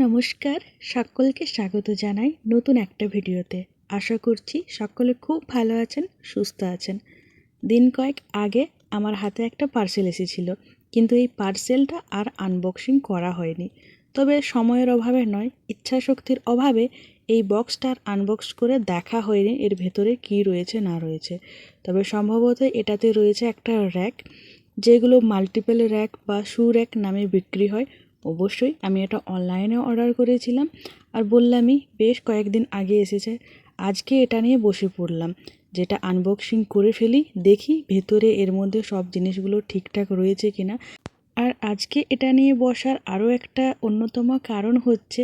নমস্কার, সকলকে স্বাগত জানাই নতুন একটা ভিডিওতে। আশা করছি সকলে খুব ভালো আছেন, সুস্থ আছেন। দিন কয়েক আগে আমার হাতে একটা পার্সেল এসেছিল, কিন্তু এই পার্সেলটা আর আনবক্সিং করা হয়নি। তবে সময়ের অভাবে নয়, ইচ্ছাশক্তির অভাবে এই বক্সটার আনবক্স করে দেখা হয়নি এর ভেতরে কী রয়েছে না রয়েছে। তবে সম্ভবত এটাতে রয়েছে একটা র্যাক, যেগুলো মাল্টিপল র্যাক বা শু র্যাক নামে বিক্রি হয়। অবশ্যই আমি এটা অনলাইনে অর্ডার করেছিলাম, আর বললামই বেশ কয়েকদিন আগে এসেছে। আজকে এটা নিয়ে বসে পড়লাম, যেটা আনবক্সিং করে ফেলি, দেখি ভেতরে এর মধ্যে সব জিনিসগুলো ঠিকঠাক রয়েছে কিনা। আর আজকে এটা নিয়ে বসার আরও একটা অন্যতম কারণ হচ্ছে,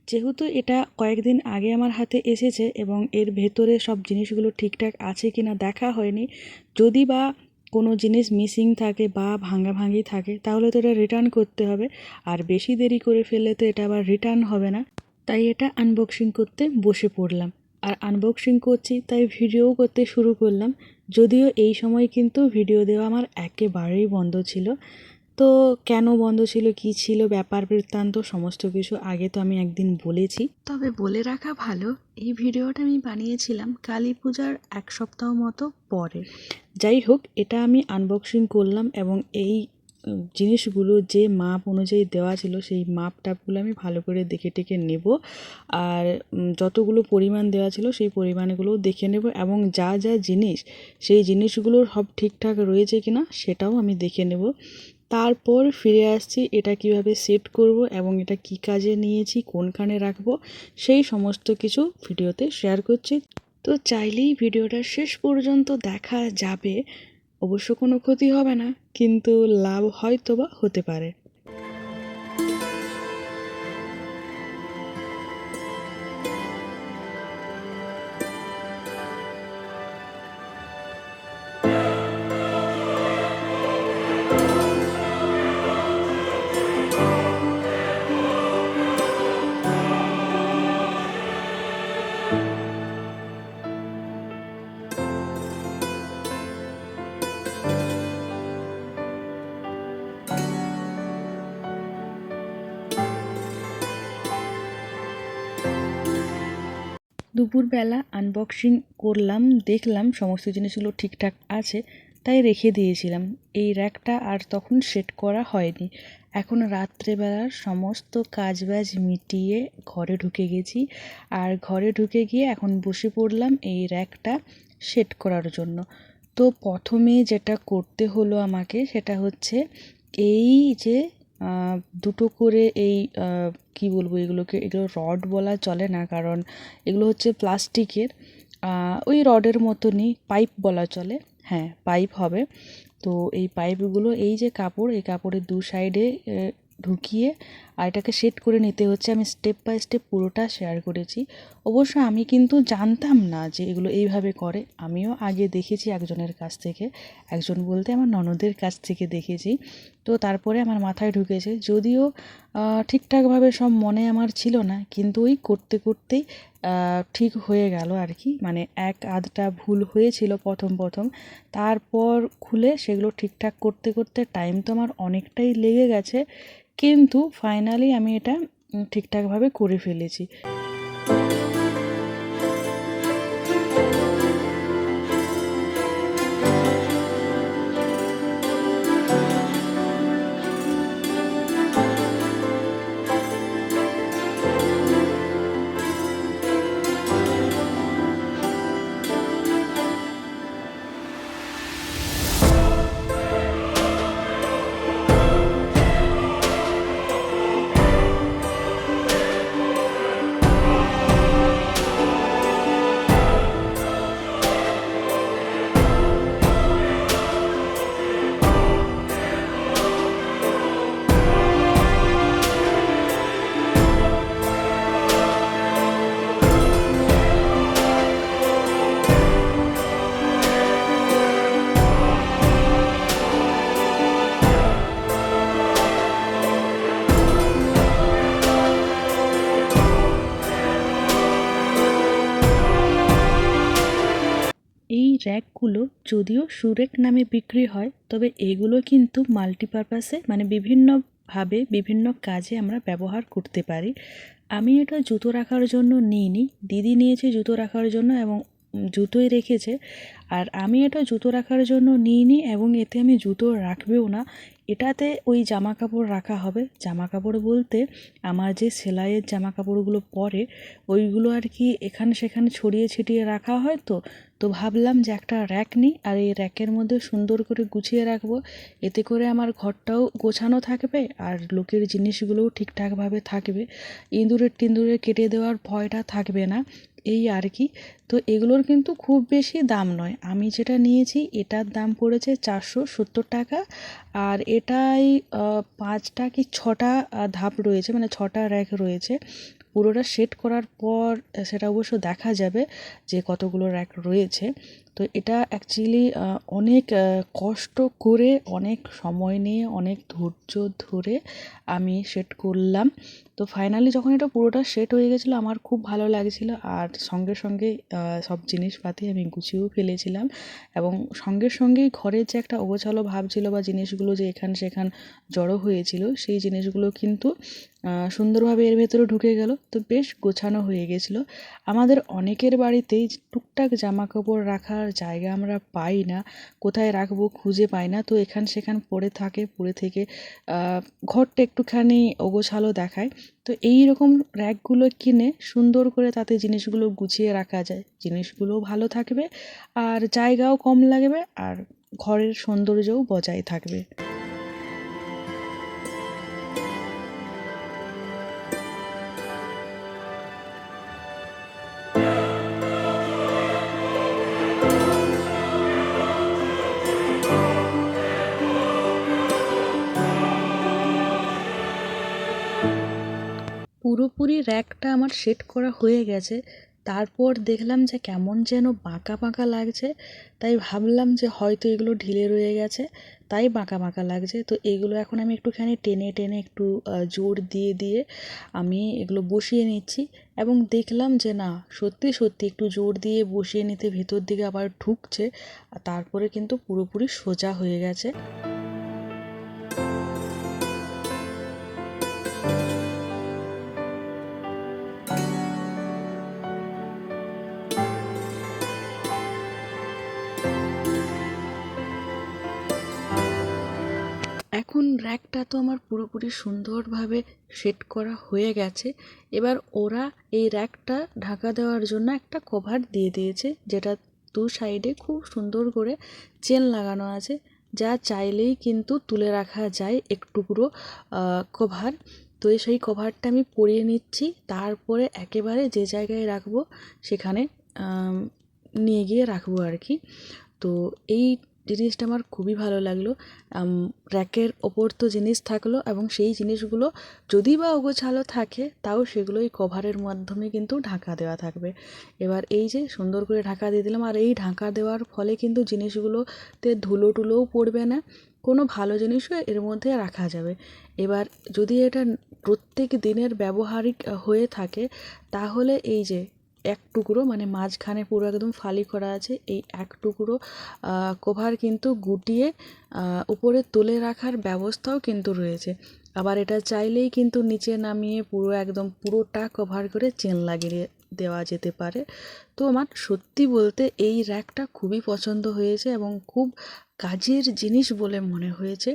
যেহেতু এটা কয়েকদিন আগে আমার হাতে এসেছে এবং এর ভেতরে সব জিনিসগুলো ঠিকঠাক আছে কিনা দেখা হয়নি। যদি বা কোনো জিনিস মিসিং থাকে বা ভাঙাভাঙি থাকে, তাহলে তো এটা রিটার্ন করতে হবে, আর বেশি দেরি করে ফেললে তো এটা আবার রিটার্ন হবে না। তাই এটা আনবক্সিং করতে বসে পড়লাম, আর আনবক্সিং করছি তাই ভিডিও করতে শুরু করলাম। যদিও এই সময় কিন্তু ভিডিও দেওয়া আমার একেবারেই বন্ধ ছিল। তো কেন বন্ধ ছিল, কী ছিল ব্যাপার বৃত্তান্ত, সমস্ত কিছু আগে তো আমি একদিন বলেছি। তবে বলে রাখা ভালো, এই ভিডিওটা আমি বানিয়েছিলাম কালী পূজার এক সপ্তাহ মতো পরে। যাই হোক, এটা আমি আনবক্সিং করলাম এবং এই জিনিসগুলো যে মাপ অনুযায়ী দেওয়া ছিল সেই মাপ টাপগুলো আমি ভালো করে দেখে টেকে নেব, আর যতগুলো পরিমাণ দেওয়া ছিল সেই পরিমাণগুলোও দেখে নেব, এবং যা যা জিনিস সেই জিনিসগুলো সব ঠিকঠাক রয়েছে কিনা সেটাও আমি দেখে নেব। তারপর ফিরে আসছি এটা কিভাবে সেট করব এবং এটা কি কাজে নিয়েছি, কোনখানে রাখবো, সেই সমস্ত কিছু ভিডিওতে শেয়ার করছি। তো চাইলেই ভিডিওটা শেষ পর্যন্ত দেখা যাবে। অবশ্য কোনো ক্ষতি হবে না, কিন্তু লাভ হয়তো বা হতে পারে। দুপুরবেলা আনবক্সিং করলাম, দেখলাম সমস্ত জিনিসগুলো ঠিকঠাক আছে, তাই রেখে দিয়েছিলাম। এই র্যাকটা আর তখন সেট করা হয়নি। এখন রাত্রেবেলার সমস্ত কাজবাজ মিটিয়ে ঘরে ঢুকে গেছি, আর ঘরে ঢুকে গিয়ে এখন বসে পড়লাম এই র্যাকটা সেট করার জন্য। তো প্রথমে যেটা করতে হলো আমাকে, সেটা হচ্ছে এই যে দুটো করে এই কি বলবো এগুলোকে, এগুলো রড বলা চলে না, কারণ এগুলো হচ্ছে প্লাস্টিকের, ওই রডের মতনই, পাইপ বলা চলে, হ্যাঁ পাইপ হবে। তো এই পাইপগুলো, এই যে কাপড়, এই কাপড়ের দু সাইডে ঢুকিয়ে আর এটাকে সেট করে নিতে হচ্ছে। আমি স্টেপ বাই স্টেপ পুরোটা শেয়ার করেছি। অবশ্য আমি কিন্তু জানতাম না যে এগুলো এইভাবে করে, আমিও আগে দেখেছি একজনের কাছ থেকে, একজন বলতে আমার ননদের কাছ থেকে দেখেছি। তো তারপরে আমার মাথায় ঢুকেছে, যদিও ঠিকঠাকভাবে সব মনে আমার ছিল না, কিন্তু ওই করতে করতেই ঠিক হয়ে গেল আর কি। মানে এক আধটা ভুল হয়েছিল প্রথম প্রথম, তারপর খুলে সেগুলো ঠিকঠাক করতে করতে টাইম তো আমার অনেকটাই লেগে গেছে, কিন্তু ফাইনালি আমি এটা ঠিকঠাকভাবে করে ফেলেছি। এই র্যাকগুলো যদিও সুরেক নামে বিক্রি হয়, তবে এগুলো কিন্তু মাল্টিপারপাসে, মানে বিভিন্ন ভাবে বিভিন্ন কাজে আমরা ব্যবহার করতে পারি। আমি এটা জুতো রাখার জন্য নিইনি, দিদি নিয়েছে জুতো রাখার জন্য এবং জুতোই রেখেছে। আর আমি এটা জুতো রাখার জন্য নিইনি এবং এতে আমি জুতো রাখবেও না। এটাতে ওই জামা কাপড় রাখা হবে। জামা কাপড় বলতে আমার যে সেলাইয়ের জামা কাপড়গুলো পরে ওইগুলো আর কি এখানে সেখানে ছড়িয়ে ছিটিয়ে রাখা হয়। তো ভাবলাম যে একটা র্যাক নিই আর এই র্যাকের মধ্যে সুন্দর করে গুছিয়ে রাখবো। এতে করে আমার ঘরটাও গোছানো থাকবে আর লোকের জিনিসগুলোও ঠিকঠাকভাবে থাকবে। ইঁদুরের টিঁদুরের কেটে দেওয়ার ভয়টা থাকবে না, এই আর কি। তো এগুলোর কিন্তু খুব বেশি দাম নয়। আমি যেটা নিয়েছি এটার দাম পড়েছে 470 টাকা। আর এটাই 5টা কি 6টা ধাপ রয়েছে, মানে 6টা র্যাক রয়েছে। পুরোটা সেট করার পর সেটা অবশ্য দেখা যাবে যে কতগুলো র্যাক রয়েছে। তো এটা অ্যাকচুয়ালি অনেক কষ্ট করে, অনেক সময় নিয়ে, অনেক ধৈর্য ধরে আমি সেট করলাম। তো ফাইনালি যখন এটা পুরোটা সেট হয়ে গেছিলো আমার খুব ভালো লাগছিলো। আর সঙ্গে সঙ্গে সব জিনিসপাতি আমি গুছিয়েও ফেলেছিলাম এবং সঙ্গে সঙ্গেই ঘরের যে একটা অগোছালো ভাব ছিল বা জিনিসগুলো যে এখান সেখান জড়ো হয়েছিল সেই জিনিসগুলো কিন্তু সুন্দরভাবে এর ভেতরে ঢুকে গেল। তো বেশ গোছানো হয়ে গেছিলো। আমাদের অনেকের বাড়িতেই টুকটাক জামা কাপড় রাখার জায়গা আমরা পাই না, কোথায় রাখবো খুঁজে পাই না। তো এখান সেখান পড়ে থাকে, পড়ে থেকে ঘরটা একটুখানি অগোছালো দেখায়। তো এই রকম র্যাকগুলো কিনে সুন্দর করে তাতে জিনিসগুলো গুছিয়ে রাখা যায়, জিনিসগুলোও ভালো থাকবে আর জায়গাও কম লাগবে আর ঘরের সৌন্দর্যও বজায় থাকবে। পুরোপুরি র্যাকটা আমার সেট করা হয়ে গেছে। তারপর দেখলাম যে কেমন যেন বাঁকা বাঁকা লাগছে। তাই ভাবলাম যে হয়তো এগুলো ঢিলে রয়ে গেছে, তাই বাঁকা বাঁকা লাগছে। তো এগুলো এখন আমি একটুখানি টেনে টেনে একটু জোর দিয়ে দিয়ে আমি এগুলো বসিয়ে নিচ্ছি এবং দেখলাম যে না, সত্যি সত্যি একটু জোর দিয়ে বসিয়ে নিতে ভেতর দিকে আবার ঢুকছে। আর তারপরে কিন্তু পুরোপুরি সোজা হয়ে গেছে। এখন র্যাকটা তো আমার পুরোপুরি সুন্দরভাবে সেট করা হয়ে গেছে। এবার ওরা এই র্যাকটা ঢাকা দেওয়ার জন্য একটা কভার দিয়ে দিয়েছে, যেটা দু সাইডে খুব সুন্দর করে চেন লাগানো আছে, যা চাইলেই কিন্তু তুলে রাখা যায় এক টুকরো কভার। তো সেই কভারটা আমি পরিয়ে নিচ্ছি, তারপরে একেবারে যে জায়গায় রাখবো সেখানে নিয়ে গিয়ে রাখবো আর কি। তো এই জিনিসটা আমার খুবই ভালো লাগলো। র্যাকের ওপর তো জিনিস থাকলো এবং সেই জিনিসগুলো যদি বা অগোছালো থাকে তাও সেগুলো এই কভারের মাধ্যমে কিন্তু ঢাকা দেওয়া থাকবে। এবার এই যে সুন্দর করে ঢাকা দিয়ে দিলাম, আর এই ঢাকা দেওয়ার ফলে কিন্তু জিনিসগুলোতে ধুলো টুলোও পড়বে না, কোনো ভালো জিনিসও এর মধ্যে রাখা যাবে। এবার যদি এটা প্রত্যেক দিনের ব্যবহারিক হয়ে থাকে তাহলে এই যে এক টুকরো, মানে মাঝখানে পুরো একদম ফালি করা আছে, এই এক টুকরো কভার কিন্তু গুটিয়ে উপরে তুলে রাখার ব্যবস্থাও কিন্তু রয়েছে। আবার এটা চাইলেই কিন্তু নিচে নামিয়ে পুরো একদম পুরোটা কভার করে চেন লাগিয়ে দেওয়া যেতে পারে। তো আমার সত্যি বলতে এই র্যাকটা খুবই পছন্দ হয়েছে এবং খুব কাজের জিনিস বলে মনে হয়েছে।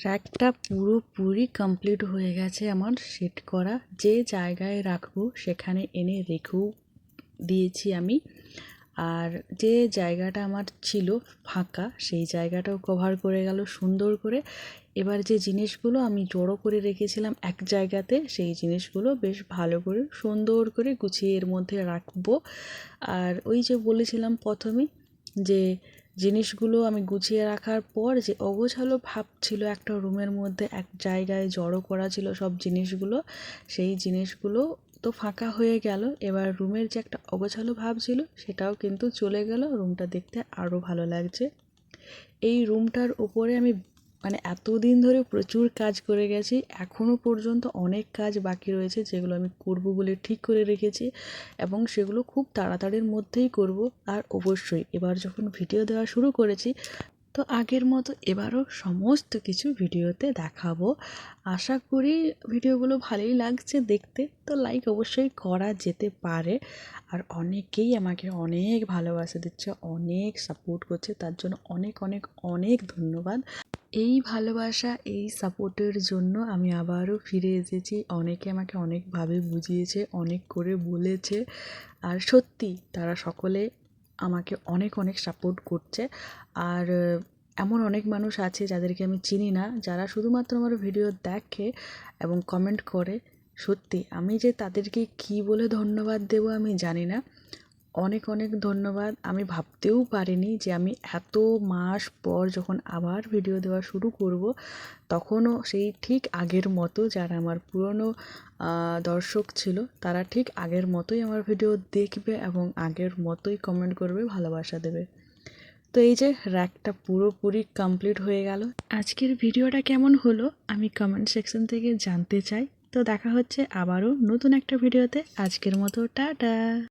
র্যাকটা পুরোপুরি কমপ্লিট হয়ে গেছে আমার সেট করা। যে জায়গায় রাখবো সেখানে এনে রেখেও দিয়েছি আমি। আর যে জায়গাটা আমার ছিল ফাঁকা সেই জায়গাটাও কভার করে গেল সুন্দর করে। এবার যে জিনিসগুলো আমি জড়ো করে রেখেছিলাম এক জায়গাতে সেই জিনিসগুলো বেশ ভালো করে সুন্দর করে গুছিয়ে এর মধ্যে রাখবো। আর ওই যে বলেছিলাম প্রথমে যে জিনিসগুলো আমি গুছিয়ে রাখার পর যে অগোছালো ভাব ছিল একটা রুমের মধ্যে এক জায়গায় জড়ো করা ছিল সব জিনিসগুলো, সেই জিনিসগুলো তো ফাঁকা হয়ে গেল। এবার রুমের যে একটা অগোছালো ভাব ছিল সেটাও কিন্তু চলে গেল, রুমটা দেখতে আরও ভালো লাগছে। এই রুমটার উপরে আমি মানে এতদিন ধরে প্রচুর কাজ করে গেছি, এখনও পর্যন্ত অনেক কাজ বাকি রয়েছে যেগুলো আমি করব বলে ঠিক করে রেখেছি এবং সেগুলো খুব তাড়াতাড়ির মধ্যেই করব। আর অবশ্যই এবার যখন ভিডিও দেওয়া শুরু করেছি তো আগের মতো এবারও সমস্ত কিছু ভিডিওতে দেখাবো। আশা করি ভিডিওগুলো ভালোই লাগছে দেখতে, তো লাইক অবশ্যই করা যেতে পারে। আর অনেকেই আমাকে অনেক ভালোবাসা দিচ্ছে, অনেক সাপোর্ট করছে, তার জন্য অনেক অনেক অনেক ধন্যবাদ। এই ভালোবাসা এই সাপোর্টের জন্য আমি আবারও ফিরে এসেছি। অনেকে আমাকে অনেকভাবে বুঝিয়েছে, অনেক করে বলেছে, আর সত্যি তারা সকলে আমাকে অনেক অনেক সাপোর্ট করছে। আর এমন অনেক মানুষ আছে যাদেরকে আমি চিনি না, যারা শুধুমাত্র আমার ভিডিও দেখে এবং কমেন্ট করে। সত্যি আমি যে তাদেরকে কী বলে ধন্যবাদ দেবো আমি জানি না। অনেক অনেক ধন্যবাদ। আমি ভাবতেও পারিনি যে আমি এত মাস পর যখন আবার ভিডিও দেওয়া শুরু করব তখনও সেই ঠিক আগের মতো যারা আমার পুরনো দর্শক ছিল তারা ঠিক আগের মতোই আমার ভিডিও দেখবে এবং আগের মতোই কমেন্ট করবে, ভালোবাসা দেবে। তো এই যে র্যাকটা পুরোপুরি কমপ্লিট হয়ে গেল। আজকের ভিডিওটা কেমন হলো আমি কমেন্ট সেকশন থেকে জানতে চাই। তো দেখা হচ্ছে আবারও নতুন একটা ভিডিওতে। আজকের মতো টাটা।